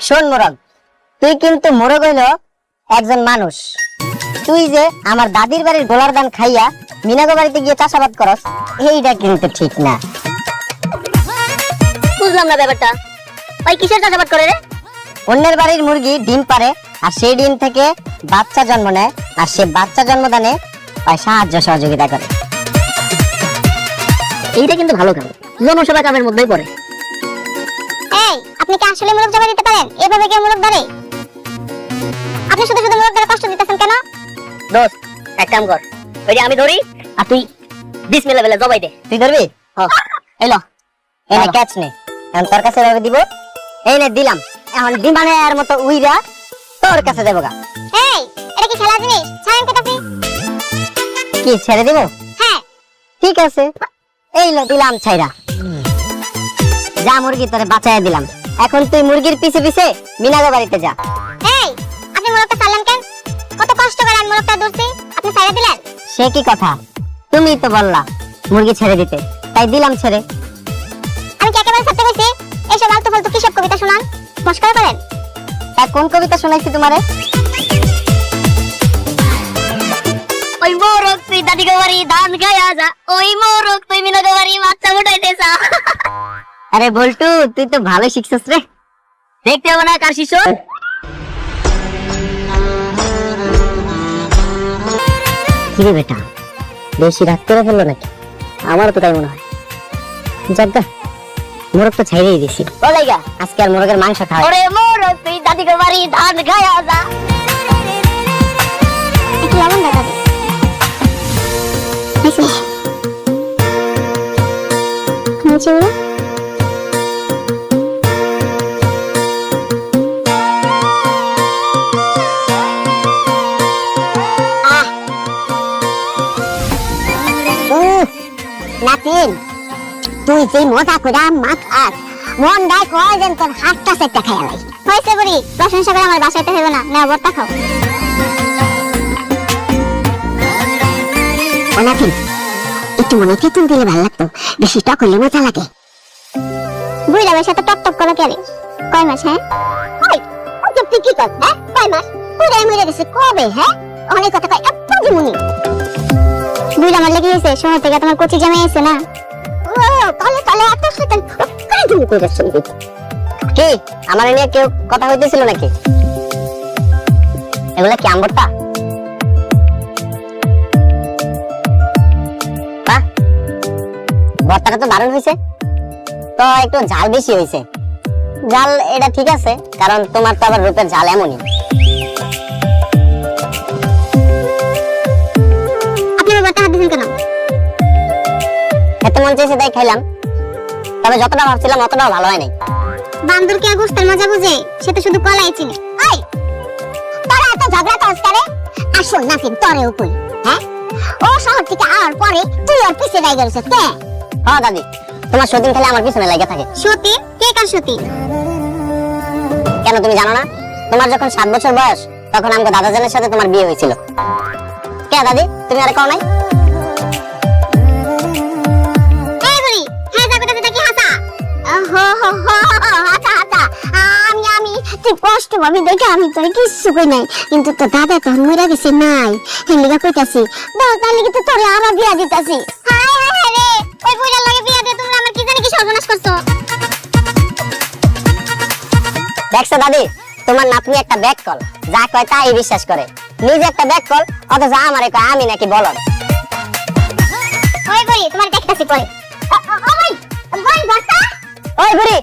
শোন মোরগ, তুই কিন্তু মোরগ হইল একজন মানুষ। তুই যে আমার দাদির বাড়ির গোলার ধান খাইয়া মিনাগো বাড়িতে গিয়ে চাষাবাদ করস, এইটা কিন্তু ঠিক না। বুঝলাম না ব্যাপারটা। ওই কিসের চাষাবাদ করে রে? অন্যের বাড়ির মুরগি ডিম পারে, আর সেই ডিম থেকে বাচ্চা জন্ম নেয়, আর সে বাচ্চা জন্মদানে ওই সাহায্য সহযোগিতা করে। এইটা কিন্তু ভালো কাম, জনসেবা কামের মধ্যেই পড়ে। এই, আপনি কি আসলে মুরগ জমা দিতে পারেন? এভাবে কেউ মুরগ ধরে? আপনি শুধু শুধু মুরগ ধরে কষ্ট দিতেছেন কেন? দোস্ত, এক কাম কর, ওই যে আমি ধরি আর তুই বিসমিল্লাহ বলে জবাই দে। তুই ধরবি? এলো এনে ক্যাচ নে, এখন তোর কাছে এভাবে দিব। এই নে দিলাম, এখন বিমানের মতো উইরা তোর কাছে দেবো গা। এই, এটা কি খেলা জিনিস? ছাড়েন কেটাছি। কি ছেড়ে দিব? হ্যাঁ। ঠিক আছে, এই লো দিলাম ছাইরা। যা মুরগি তোরে বাঁচাইয়া দিলাম, এখন তুই মুরগির পিছে পিছে মিনাগো বাড়িতে যা। এই, আপনি মুরগটা ছাড়লেন কেন? কত কষ্ট করে আমি মুরগটা ধরছি, আপনি ছেড়ে দিলেন? সে কি কথা, তুমি তো বললা মুরগি ছেড়ে দিতে, তাই দিলাম ছেড়ে। আমি কি একেবারে সত্যি বলছি? এইসব আলতু ফালতু কিসব কবিতা শোনান, মস্করা করেন? তা কোন কবিতা শোনাইছি তোমারে? ওই মোরগ তুই দাদিকে বাড়ি ধান খাইয়া যা, ওই মোরগ তুই মিনাকে বাড়ি বাচ্চা ফুটাইতে যা। আরে বল্টু, তুই তো ভালো শিখছিস রে। দেখতে হবে না কার শিষ্য? কিরে বেটা, বেশি রাত করে ফেললো নাকি? আমারও তো তাই মনে হয়। যাজ্ঞা, মোরগ তো ছাইড়েই দিছি। ও লাইগা, আজকে আর মোরগের মাংস খাওয়া। ওরে মোরগ তুই দাদিকে বাড়ি ধান খাইয়া যা। একটু লবণ দাও দাদি। নিচে উড়ো। নাতিন, তুই যে মজা করে মাছ আস, মন দেয় কয় যেন তোর হাতটা সেটা খাইয়া লাই। হয়েছে বুড়ি, প্রশংসা করে আমার বাসাইতে হবে না, না বর্তা খাও। ও নাতিন, একটু মনে তেঁতুল দিলে ভালো লাগতো, বেশি টক হলে মজা লাগে। বুড়িরা বেশ এত টক টক করে কে রে? কয় মাস? হ্যাঁ ওই ওকে তুই কি কর? হ্যাঁ কয় মাস? বুড়িরা মরে গেছে কবে? হ্যাঁ অনেক কথা কয়, এত দিমুনি বুড়িরা আমার লেগে গেছে। শহর থেকে তোমার কোচি জামাই এসে না, ও তাহলে তাহলে এত শয়তান কাই তুমি কইরা শুনবি? কি আমার নিয়ে কেউ কথা হইতেছিল নাকি? এগুলা কি আমবর্তা? বাহ, ভর্তাটা তো দারুণ হয়েছে, তো একটু ঝাল বেশি হয়েছে। ঝাল এটা ঠিক আছে, কারণ তোমার তো আবার রূপের ঝাল এমনই। আপনি আমার ভর্তা হাত দিছেন কেন? এত মন চেয়েছে তাই খাইলাম, তবে যতটা ভাবছিলাম অতটাও ভালো হয় নাই। বান্দর কি গোস্তের মজা বুঝে? সে তো শুধু কলাই চিনে। এই, তোরা এত ঝগড়া করছ কেন? আসল নাতিন তোরেও কই, হ্যাঁ ও শহর থেকে আওয়ার পরে তুই ওর পিছে লাই গেছিস কে? হ্যাঁ দাদি, তোমার সতীন খেলে আমার পিছনে লাগে থাকে। সতী? কে কার সতী? কেন তুমি জানো না? তোমার যখন 7 বছর বয়স, তখন আমাকে দাদাজানের সাথে তোমার বিয়ে হয়েছিল। কে দাদি, তুমি আরে কও নাই? এই বুড়ি, হ্যাঁ যা কথা কি হাসা? হো হো হো হাসা হাসা। আমি তুই কষ্ট পাবি দেখে আমি তোর কিছু কই নাই, কিন্তু তোর দাদা তো মরে গেছে নাই, হেলিগা কইতাছি দাও, তার লাগি তো তোরে আবার বিয়া দিতাছি। হায় হায় হায় রে, ওই বুড়ার লাগে বিয়া দিয়ে তোমরা আমার কি জানি কি সর্বনাশ করছো। দেখছো দাদি, তোমার নাতনি একটা ব্যাক কল, যা কয় তাই বিশ্বাস করে। নিজে একটা ব্যাক কল, অথচ আমারে কয় আমি নাকি বলদ। ওই বুড়ি তোমার দেখতাছি পরে। ওই ভর্তা, ওই বুড়ি,